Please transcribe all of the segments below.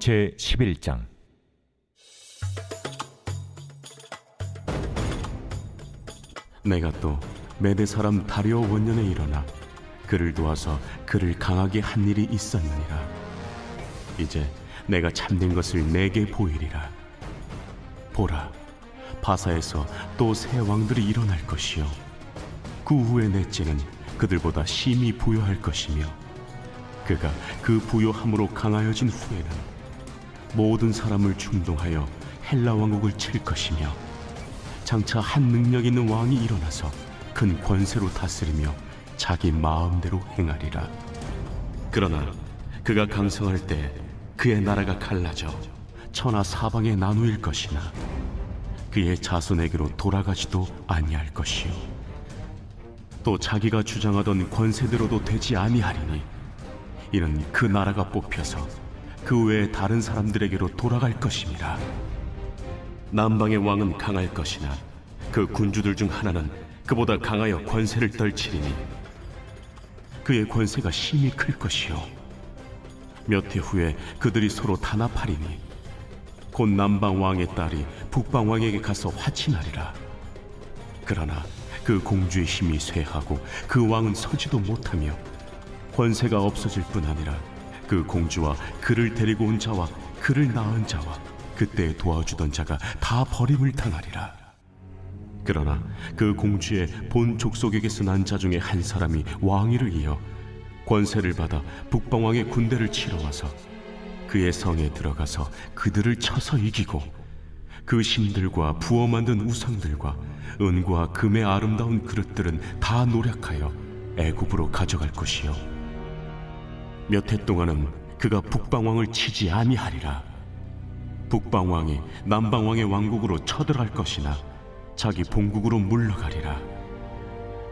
제 11장. 내가 또 메대 사람 다리오 원년에 일어나 그를 도와서 그를 강하게 한 일이 있었느니라. 이제 내가 참된 것을 내게 보이리라. 보라, 바사에서 또 새 왕들이 일어날 것이요 그 후에 넷째는 그들보다 심히 부요할 것이며, 그가 그 부요함으로 강하여진 후에는 모든 사람을 충동하여 헬라 왕국을 칠 것이며, 장차 한 능력 있는 왕이 일어나서 큰 권세로 다스리며 자기 마음대로 행하리라. 그러나 그가 강성할 때 그의 나라가 갈라져 천하 사방에 나누일 것이나 그의 자손에게로 돌아가지도 아니할 것이요 또 자기가 주장하던 권세대로도 되지 아니하리니, 이는 그 나라가 뽑혀서 그 외에 다른 사람들에게로 돌아갈 것임이라. 남방의 왕은 강할 것이나 그 군주들 중 하나는 그보다 강하여 권세를 떨치리니 그의 권세가 심히 클 것이요 몇 해 후에 그들이 서로 단합하리니 곧 남방 왕의 딸이 북방 왕에게 가서 화친하리라. 그러나 그 공주의 힘이 쇠하고 그 왕은 서지도 못하며 권세가 없어질 뿐 아니라 그 공주와 그를 데리고 온 자와 그를 낳은 자와 그때 도와주던 자가 다 버림을 당하리라. 그러나 그 공주의 본 족속에게서 난 자 중에 한 사람이 왕위를 이어 권세를 받아 북방왕의 군대를 치러 와서 그의 성에 들어가서 그들을 쳐서 이기고 그 신들과 부어 만든 우상들과 은과 금의 아름다운 그릇들은 다 노략하여 애굽으로 가져갈 것이요 몇 해 동안은 그가 북방왕을 치지 아니하리라. 북방왕이 남방왕의 왕국으로 쳐들어갈 것이나 자기 본국으로 물러가리라.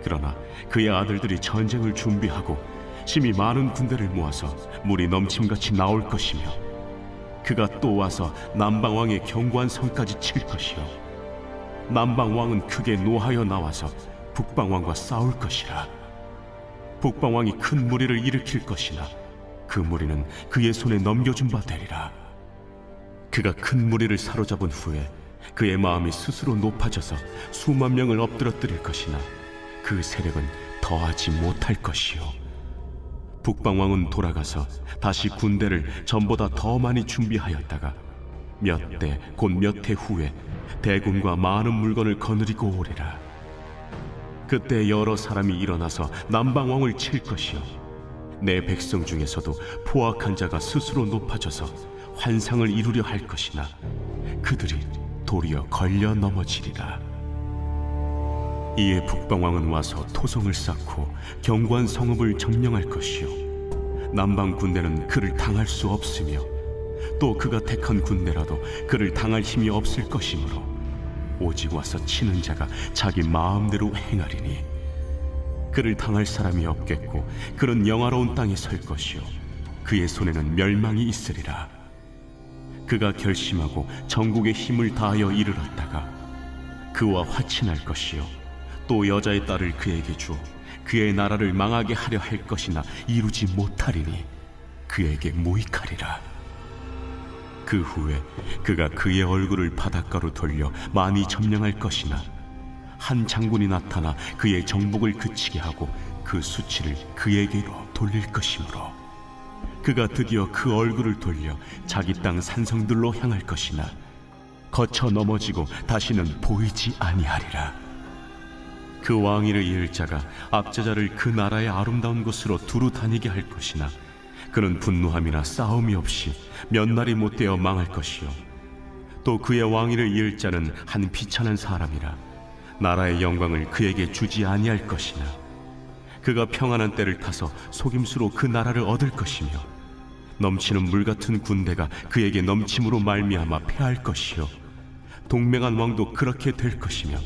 그러나 그의 아들들이 전쟁을 준비하고 심히 많은 군대를 모아서 물이 넘침같이 나올 것이며, 그가 또 와서 남방왕의 견고한 성까지 칠 것이요 남방왕은 크게 노하여 나와서 북방왕과 싸울 것이라. 북방왕이 큰 무리를 일으킬 것이나 그 무리는 그의 손에 넘겨준 바 되리라. 그가 큰 무리를 사로잡은 후에 그의 마음이 스스로 높아져서 수만 명을 엎드러뜨릴 것이나 그 세력은 더하지 못할 것이요 북방왕은 돌아가서 다시 군대를 전보다 더 많이 준비하였다가 몇 대 곧 몇 해 후에 대군과 많은 물건을 거느리고 오리라. 그때 여러 사람이 일어나서 남방왕을 칠 것이요 내 백성 중에서도 포악한 자가 스스로 높아져서 환상을 이루려 할 것이나 그들이 도리어 걸려 넘어지리라. 이에 북방왕은 와서 토성을 쌓고 견고한 성읍을 점령할 것이요 남방 군대는 그를 당할 수 없으며 또 그가 택한 군대라도 그를 당할 힘이 없을 것이므로 오직 와서 치는 자가 자기 마음대로 행하리니 그를 당할 사람이 없겠고 그는 영화로운 땅에 설 것이요 그의 손에는 멸망이 있으리라. 그가 결심하고 전국의 힘을 다하여 이르렀다가 그와 화친할 것이요 또 여자의 딸을 그에게 주어 그의 나라를 망하게 하려 할 것이나 이루지 못하리니 그에게 무익하리라. 그 후에 그가 그의 얼굴을 바닷가로 돌려 많이 점령할 것이나 한 장군이 나타나 그의 정복을 그치게 하고 그 수치를 그에게로 돌릴 것이므로 그가 드디어 그 얼굴을 돌려 자기 땅 산성들로 향할 것이나 거쳐 넘어지고 다시는 보이지 아니하리라. 그 왕위를 이을 자가 압제자를 그 나라의 아름다운 곳으로 두루 다니게 할 것이나 그는 분노함이나 싸움이 없이 몇 날이 못되어 망할 것이요 또 그의 왕위를 이을 자는 한 비천한 사람이라 나라의 영광을 그에게 주지 아니할 것이나 그가 평안한 때를 타서 속임수로 그 나라를 얻을 것이며 넘치는 물 같은 군대가 그에게 넘침으로 말미암아 패할 것이요 동맹한 왕도 그렇게 될 것이며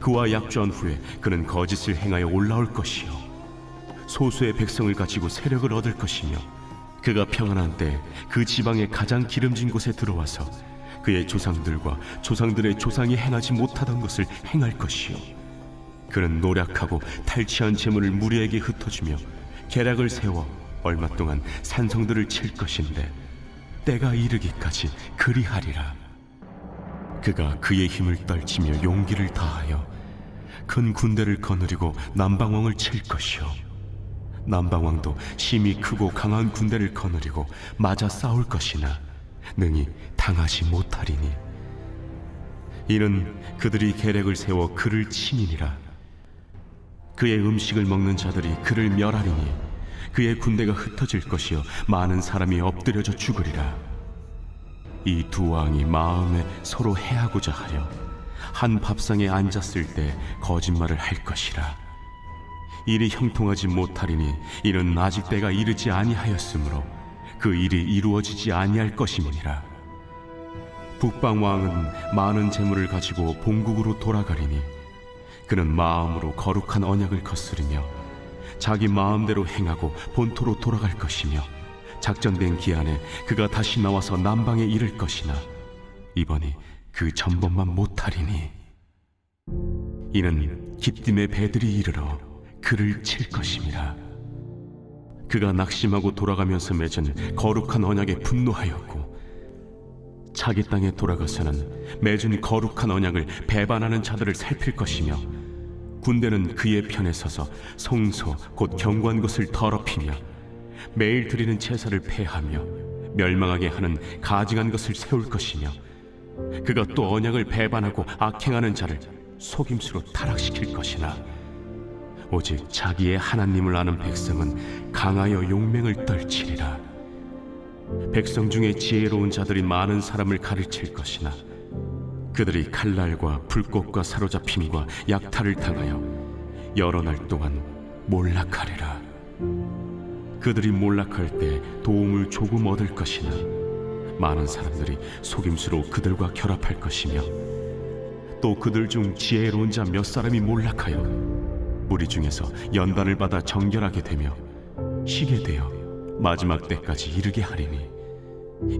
그와 약조한 후에 그는 거짓을 행하여 올라올 것이요 소수의 백성을 가지고 세력을 얻을 것이며 그가 평안한 때 그 지방의 가장 기름진 곳에 들어와서 그의 조상들과 조상들의 조상이 행하지 못하던 것을 행할 것이요 그는 노략하고 탈취한 재물을 무리에게 흩어주며 계략을 세워 얼마 동안 산성들을 칠 것인데 때가 이르기까지 그리하리라. 그가 그의 힘을 떨치며 용기를 다하여 큰 군대를 거느리고 남방왕을 칠 것이요 남방왕도 심히 크고 강한 군대를 거느리고 맞아 싸울 것이나 능히 당하지 못하리니 이는 그들이 계략을 세워 그를 치니니라. 그의 음식을 먹는 자들이 그를 멸하리니 그의 군대가 흩어질 것이요 많은 사람이 엎드려져 죽으리라. 이 두 왕이 마음에 서로 해하고자 하려 한 밥상에 앉았을 때 거짓말을 할 것이라. 일이 형통하지 못하리니 이는 아직 때가 이르지 아니하였으므로 그 일이 이루어지지 아니할 것임이니라. 북방 왕은 많은 재물을 가지고 본국으로 돌아가리니 그는 마음으로 거룩한 언약을 거스르며 자기 마음대로 행하고 본토로 돌아갈 것이며 작정된 기한에 그가 다시 나와서 남방에 이를 것이나 이번이 그 전번만 못하리니 이는 기띔의 배들이 이르러 그를 칠 것임이라. 그가 낙심하고 돌아가면서 맺은 거룩한 언약에 분노하였고 자기 땅에 돌아가서는 맺은 거룩한 언약을 배반하는 자들을 살필 것이며 군대는 그의 편에 서서 성소 곧 경고한 것을 더럽히며 매일 드리는 제사를 폐하며 멸망하게 하는 가증한 것을 세울 것이며 그가 또 언약을 배반하고 악행하는 자를 속임수로 타락시킬 것이나 오직 자기의 하나님을 아는 백성은 강하여 용맹을 떨치리라. 백성 중에 지혜로운 자들이 많은 사람을 가르칠 것이나 그들이 칼날과 불꽃과 사로잡힘과 약탈을 당하여 여러 날 동안 몰락하리라. 그들이 몰락할 때 도움을 조금 얻을 것이나 많은 사람들이 속임수로 그들과 결합할 것이며 또 그들 중 지혜로운 자 몇 사람이 몰락하여 무리 중에서 연단을 받아 정결하게 되며 쉬게 되어 마지막 때까지 이르게 하리니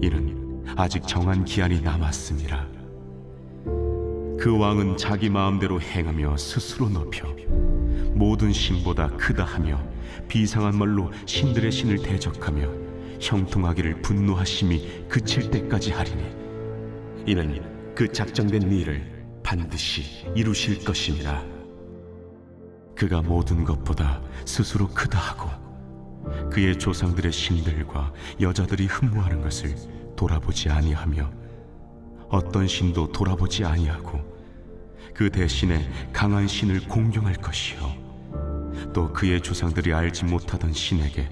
이는 아직 정한 기한이 남았음이라. 그 왕은 자기 마음대로 행하며 스스로 높여 모든 신보다 크다 하며 비상한 말로 신들의 신을 대적하며 형통하기를 분노하심이 그칠 때까지 하리니 이는 그 작정된 일을 반드시 이루실 것이니라. 그가 모든 것보다 스스로 크다 하고 그의 조상들의 신들과 여자들이 흠모하는 것을 돌아보지 아니하며 어떤 신도 돌아보지 아니하고 그 대신에 강한 신을 공경할 것이요 또 그의 조상들이 알지 못하던 신에게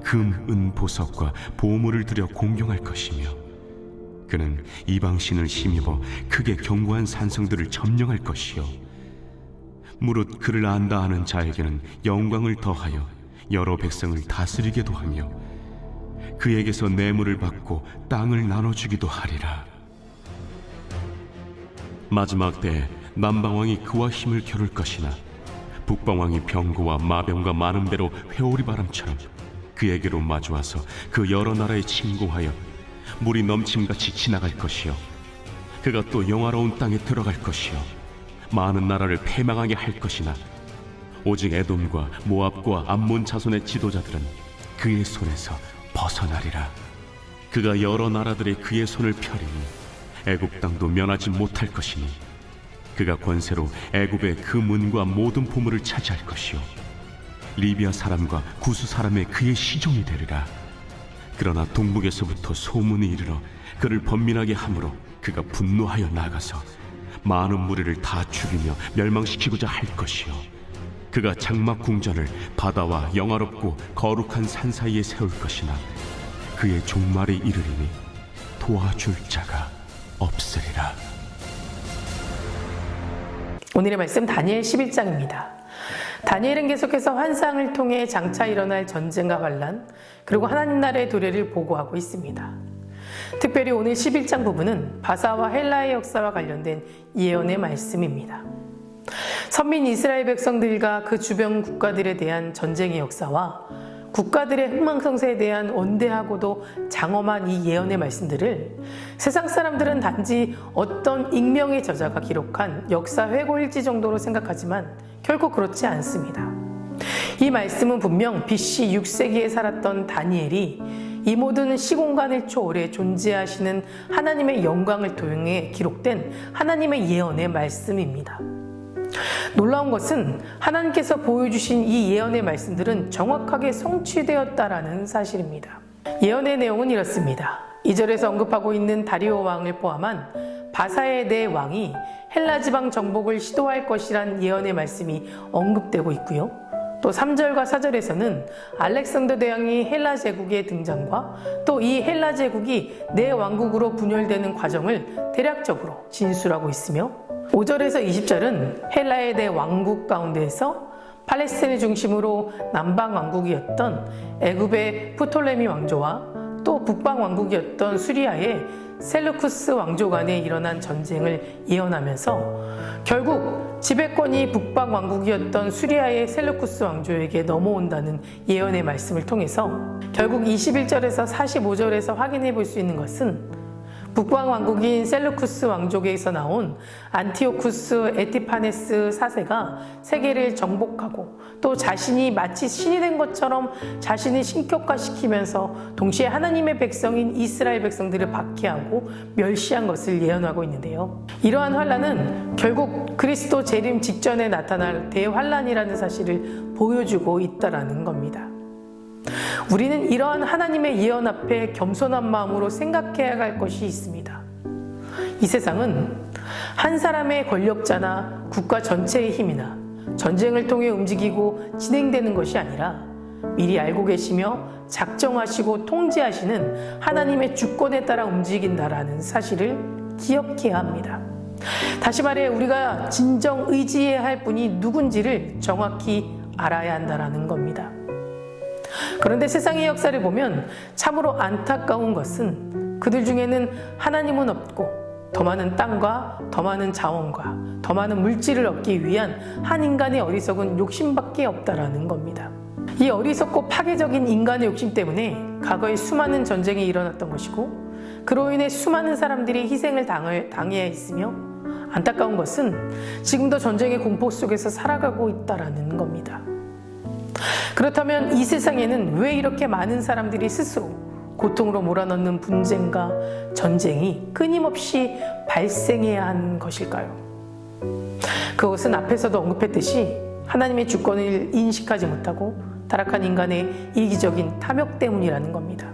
금, 은, 보석과 보물을 들여 공경할 것이며 그는 이방 신을 힘입어 크게 견고한 산성들을 점령할 것이요 무릇 그를 안다 하는 자에게는 영광을 더하여 여러 백성을 다스리게도 하며 그에게서 뇌물을 받고 땅을 나눠주기도 하리라. 마지막 때에 남방왕이 그와 힘을 겨룰 것이나 북방왕이 병거와 마병과 많은 배로 회오리 바람처럼 그에게로 마주와서 그 여러 나라에 침공하여 물이 넘침같이 지나갈 것이요 그가 또 영화로운 땅에 들어갈 것이요 많은 나라를 패망하게 할 것이나 오직 에돔과 모압과 암몬 자손의 지도자들은 그의 손에서 벗어나리라. 그가 여러 나라들의 그의 손을 펴리니 애굽 땅도 면하지 못할 것이니 그가 권세로 애굽의 그 문과 모든 보물을 차지할 것이요 리비아 사람과 구스 사람의 그의 시종이 되리라. 그러나 동북에서부터 소문이 이르러 그를 번민하게 함으로 그가 분노하여 나가서 많은 무리를 다 죽이며 멸망시키고자 할 것이요 그가 장막 궁전을 바다와 영화롭고 거룩한 산 사이에 세울 것이나 그의 종말이 이르리니 도와줄 자가 없으리라. 오늘의 말씀 다니엘 11장입니다. 다니엘은 계속해서 환상을 통해 장차 일어날 전쟁과 환란 그리고 하나님 나라의 도래를 보고하고 있습니다. 특별히 오늘 11장 부분은 바사와 헬라의 역사와 관련된 예언의 말씀입니다. 선민 이스라엘 백성들과 그 주변 국가들에 대한 전쟁의 역사와 국가들의 흥망성쇠에 대한 원대하고도 장엄한 이 예언의 말씀들을 세상 사람들은 단지 어떤 익명의 저자가 기록한 역사 회고일지 정도로 생각하지만 결코 그렇지 않습니다. 이 말씀은 분명 BC 6세기에 살았던 다니엘이 이 모든 시공간을 초월해 존재하시는 하나님의 영광을 통해 기록된 하나님의 예언의 말씀입니다. 놀라운 것은 하나님께서 보여주신 이 예언의 말씀들은 정확하게 성취되었다라는 사실입니다. 예언의 내용은 이렇습니다. 2절에서 언급하고 있는 다리오 왕을 포함한 바사의 왕이 헬라 지방 정복을 시도할 것이란 예언의 말씀이 언급되고 있고요. 또 3절과 4절에서는 알렉산더 대왕이 헬라 제국의 등장과 또 이 헬라 제국이 내 왕국으로 분열되는 과정을 대략적으로 진술하고 있으며 5절에서 20절은 헬라의 내 왕국 가운데에서 팔레스틴을 중심으로 남방 왕국이었던 애굽의 프톨레미 왕조와 또 북방 왕국이었던 수리아의 셀루쿠스 왕조 간에 일어난 전쟁을 예언하면서 결국 지배권이 북방 왕국이었던 수리아의 셀루쿠스 왕조에게 넘어온다는 예언의 말씀을 통해서 결국 21절에서 45절에서 확인해 볼 수 있는 것은 북방 왕국인 셀루쿠스 왕족에서 나온 안티오쿠스 에티파네스 4세가 세계를 정복하고 또 자신이 마치 신이 된 것처럼 자신을 신격화시키면서 동시에 하나님의 백성인 이스라엘 백성들을 박해하고 멸시한 것을 예언하고 있는데요. 이러한 환란은 결국 그리스도 재림 직전에 나타날 대환란이라는 사실을 보여주고 있다는 겁니다. 우리는 이러한 하나님의 예언 앞에 겸손한 마음으로 생각해야 할 것이 있습니다. 이 세상은 한 사람의 권력자나 국가 전체의 힘이나 전쟁을 통해 움직이고 진행되는 것이 아니라 미리 알고 계시며 작정하시고 통제하시는 하나님의 주권에 따라 움직인다라는 사실을 기억해야 합니다. 다시 말해 우리가 진정 의지해야 할 분이 누군지를 정확히 알아야 한다는 겁니다. 그런데 세상의 역사를 보면 참으로 안타까운 것은 그들 중에는 하나님은 없고 더 많은 땅과 더 많은 자원과 더 많은 물질을 얻기 위한 한 인간의 어리석은 욕심밖에 없다라는 겁니다. 이 어리석고 파괴적인 인간의 욕심 때문에 과거에 수많은 전쟁이 일어났던 것이고 그로 인해 수많은 사람들이 희생을 당해야 했으며 안타까운 것은 지금도 전쟁의 공포 속에서 살아가고 있다라는 겁니다. 그렇다면 이 세상에는 왜 이렇게 많은 사람들이 스스로 고통으로 몰아넣는 분쟁과 전쟁이 끊임없이 발생해야 하는 것일까요? 그것은 앞에서도 언급했듯이 하나님의 주권을 인식하지 못하고 타락한 인간의 이기적인 탐욕 때문이라는 겁니다.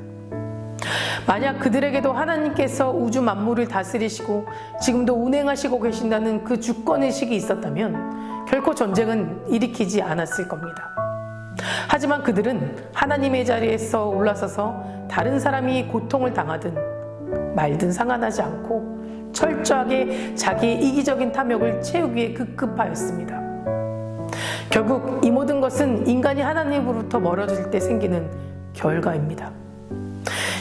만약 그들에게도 하나님께서 우주 만물을 다스리시고 지금도 운행하시고 계신다는 그 주권의식이 있었다면 결코 전쟁은 일으키지 않았을 겁니다. 하지만 그들은 하나님의 자리에서 올라서서 다른 사람이 고통을 당하든 말든 상관하지 않고 철저하게 자기의 이기적인 탐욕을 채우기에 급급하였습니다. 결국 이 모든 것은 인간이 하나님으로부터 멀어질 때 생기는 결과입니다.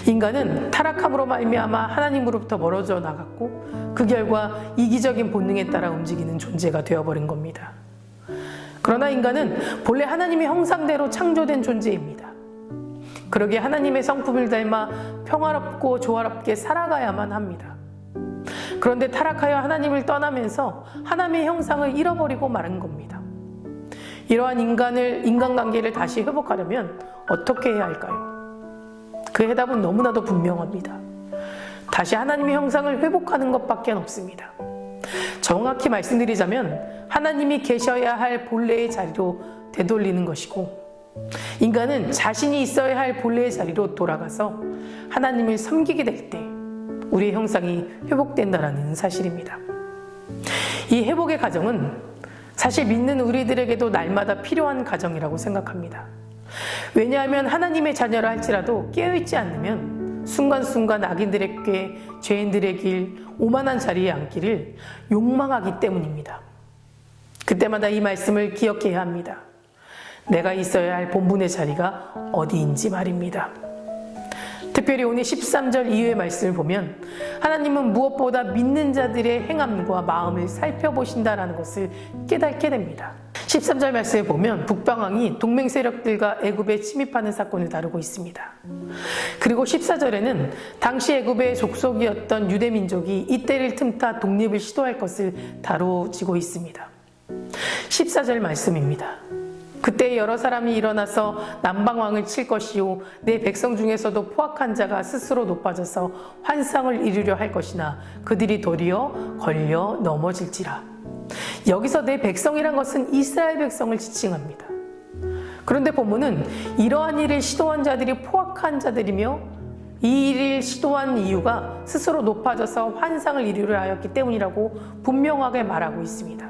인간은 타락함으로 말미암아 하나님으로부터 멀어져 나갔고 그 결과 이기적인 본능에 따라 움직이는 존재가 되어버린 겁니다. 그러나 인간은 본래 하나님의 형상대로 창조된 존재입니다. 그러기에 하나님의 성품을 닮아 평화롭고 조화롭게 살아가야만 합니다. 그런데 타락하여 하나님을 떠나면서 하나님의 형상을 잃어버리고 마는 겁니다. 이러한 인간관계를 다시 회복하려면 어떻게 해야 할까요? 그 해답은 너무나도 분명합니다. 다시 하나님의 형상을 회복하는 것밖에 없습니다. 정확히 말씀드리자면 하나님이 계셔야 할 본래의 자리로 되돌리는 것이고 인간은 자신이 있어야 할 본래의 자리로 돌아가서 하나님을 섬기게 될 때 우리의 형상이 회복된다는 사실입니다. 이 회복의 과정은 사실 믿는 우리들에게도 날마다 필요한 과정이라고 생각합니다. 왜냐하면 하나님의 자녀라 할지라도 깨어있지 않으면 순간순간 악인들의 꾀, 죄인들의 길, 오만한 자리에 앉기를 욕망하기 때문입니다. 그때마다 이 말씀을 기억해야 합니다. 내가 있어야 할 본분의 자리가 어디인지 말입니다. 특별히 오늘 13절 이후의 말씀을 보면 하나님은 무엇보다 믿는 자들의 행함과 마음을 살펴보신다라는 것을 깨닫게 됩니다. 13절 말씀에 보면 북방왕이 동맹 세력들과 애굽에 침입하는 사건을 다루고 있습니다. 그리고 14절에는 당시 애굽의 족속이었던 유대 민족이 이때를 틈타 독립을 시도할 것을 다루어지고 있습니다. 14절 말씀입니다. 그때 여러 사람이 일어나서 남방왕을 칠 것이요 내 백성 중에서도 포악한 자가 스스로 높아져서 환상을 이루려 할 것이나 그들이 도리어 걸려 넘어질지라. 여기서 내 백성이란 것은 이스라엘 백성을 지칭합니다. 그런데 본문은 이러한 일을 시도한 자들이 포악한 자들이며 이 일을 시도한 이유가 스스로 높아져서 환상을 이루려 하였기 때문이라고 분명하게 말하고 있습니다.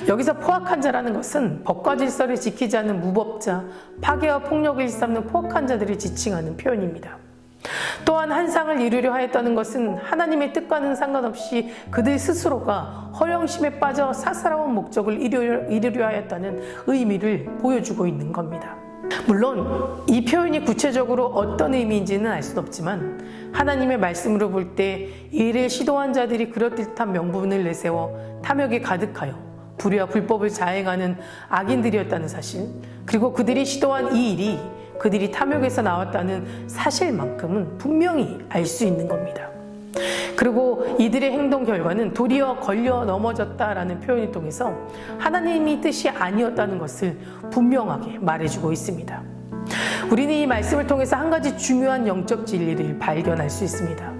여기서 포악한 자라는 것은 법과 질서를 지키지 않는 무법자, 파괴와 폭력을 일삼는 포악한 자들을 지칭하는 표현입니다. 또한 환상을 이루려 하였다는 것은 하나님의 뜻과는 상관없이 그들 스스로가 허영심에 빠져 사사로운 목적을 이루려 하였다는 의미를 보여주고 있는 겁니다. 물론 이 표현이 구체적으로 어떤 의미인지는 알 수는 없지만 하나님의 말씀으로 볼 때 이를 시도한 자들이 그럴듯한 명분을 내세워 탐욕에 가득하여 불의와 불법을 자행하는 악인들이었다는 사실, 그리고 그들이 시도한 이 일이 그들이 탐욕에서 나왔다는 사실만큼은 분명히 알 수 있는 겁니다. 그리고 이들의 행동 결과는 도리어 걸려 넘어졌다라는 표현을 통해서 하나님의 뜻이 아니었다는 것을 분명하게 말해주고 있습니다. 우리는 이 말씀을 통해서 한 가지 중요한 영적 진리를 발견할 수 있습니다.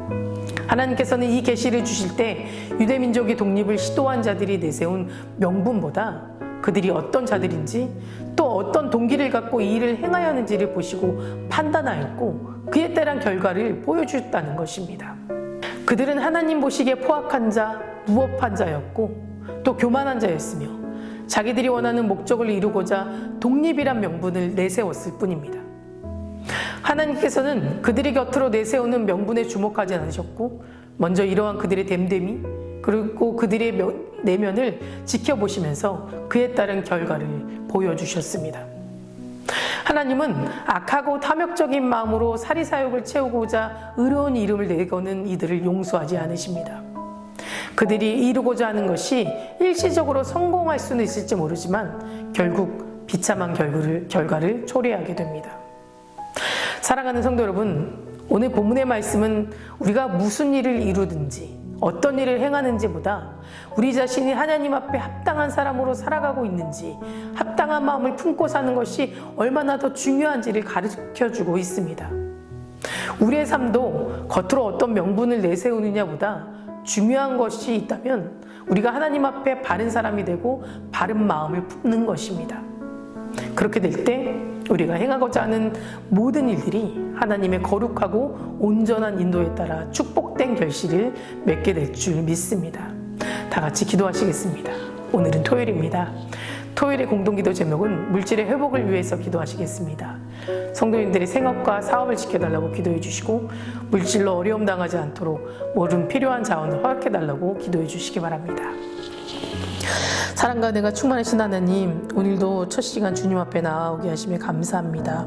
하나님께서는 이 계시를 주실 때 유대민족의 독립을 시도한 자들이 내세운 명분보다 그들이 어떤 자들인지 또 어떤 동기를 갖고 이 일을 행하였는지를 보시고 판단하였고 그에 따른 결과를 보여주었다는 것입니다. 그들은 하나님 보시기에 포악한 자, 무법한 자였고 또 교만한 자였으며 자기들이 원하는 목적을 이루고자 독립이란 명분을 내세웠을 뿐입니다. 하나님께서는 그들이 곁으로 내세우는 명분에 주목하지 않으셨고 먼저 이러한 그들의 됨됨이 그리고 그들의 내면을 지켜보시면서 그에 따른 결과를 보여주셨습니다. 하나님은 악하고 탐욕적인 마음으로 사리사욕을 채우고자 의로운 이름을 내거는 이들을 용서하지 않으십니다. 그들이 이루고자 하는 것이 일시적으로 성공할 수는 있을지 모르지만 결국 비참한 결과를 초래하게 됩니다. 사랑하는 성도 여러분, 오늘 본문의 말씀은 우리가 무슨 일을 이루든지 어떤 일을 행하는지보다 우리 자신이 하나님 앞에 합당한 사람으로 살아가고 있는지 합당한 마음을 품고 사는 것이 얼마나 더 중요한지를 가르쳐주고 있습니다. 우리의 삶도 겉으로 어떤 명분을 내세우느냐보다 중요한 것이 있다면 우리가 하나님 앞에 바른 사람이 되고 바른 마음을 품는 것입니다. 그렇게 될 때 우리가 행하고자 하는 모든 일들이 하나님의 거룩하고 온전한 인도에 따라 축복된 결실을 맺게 될 줄 믿습니다. 다 같이 기도하시겠습니다. 오늘은 토요일입니다. 토요일의 공동기도 제목은 물질의 회복을 위해서 기도하시겠습니다. 성도님들의 생업과 사업을 지켜달라고 기도해 주시고 물질로 어려움 당하지 않도록 모든 필요한 자원을 허락해 달라고 기도해 주시기 바랍니다. 사랑과 은혜가 충만하신 하나님, 오늘도 첫 시간 주님 앞에 나아오게 하심에 감사합니다.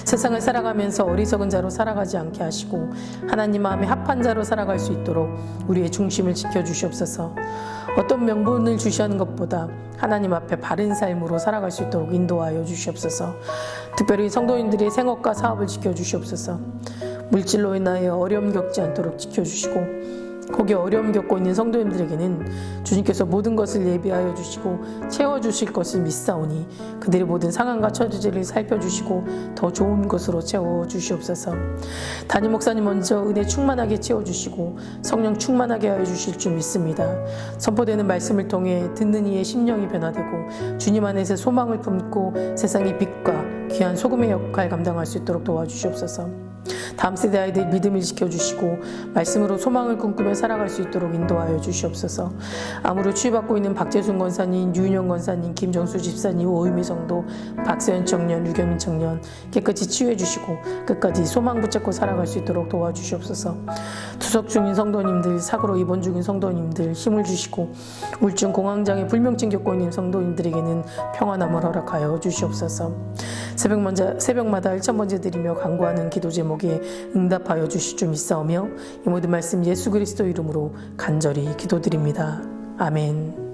세상을 살아가면서 어리석은 자로 살아가지 않게 하시고 하나님 마음에 합한 자로 살아갈 수 있도록 우리의 중심을 지켜주시옵소서. 어떤 명분을 주시하는 것보다 하나님 앞에 바른 삶으로 살아갈 수 있도록 인도하여 주시옵소서. 특별히 성도인들의 생업과 사업을 지켜주시옵소서. 물질로 인하여 어려움 겪지 않도록 지켜주시고 거기에 어려움 겪고 있는 성도님들에게는 주님께서 모든 것을 예비하여 주시고 채워주실 것을 믿사오니 그들의 모든 상황과 처지를 살펴주시고 더 좋은 것으로 채워주시옵소서. 담임 목사님 먼저 은혜 충만하게 채워주시고 성령 충만하게 하여 주실 줄 믿습니다. 선포되는 말씀을 통해 듣는 이의 심령이 변화되고 주님 안에서 소망을 품고 세상의 빛과 귀한 소금의 역할 감당할 수 있도록 도와주시옵소서. 다음 세대 아이들 믿음을 지켜주시고 말씀으로 소망을 꿈꾸며 살아갈 수 있도록 인도하여 주시옵소서. 암으로 치유받고 있는 박재순 권사님, 유윤영 권사님, 김정수 집사님, 오유미 성도, 박세현 청년, 유경민 청년 깨끗이 치유해 주시고 끝까지 소망 붙잡고 살아갈 수 있도록 도와주시옵소서. 투석 중인 성도님들, 사고로 입원 중인 성도님들 힘을 주시고 우울증 공황장애 불면증 겪고 있는 성도님들에게는 평안함을 허락하여 주시옵소서. 새벽마다 1000번째 드리며 간구하는 기도 제목에 응답하여 주실 줄 믿사오며 이 모든 말씀 예수 그리스도 이름으로 간절히 기도드립니다. 아멘.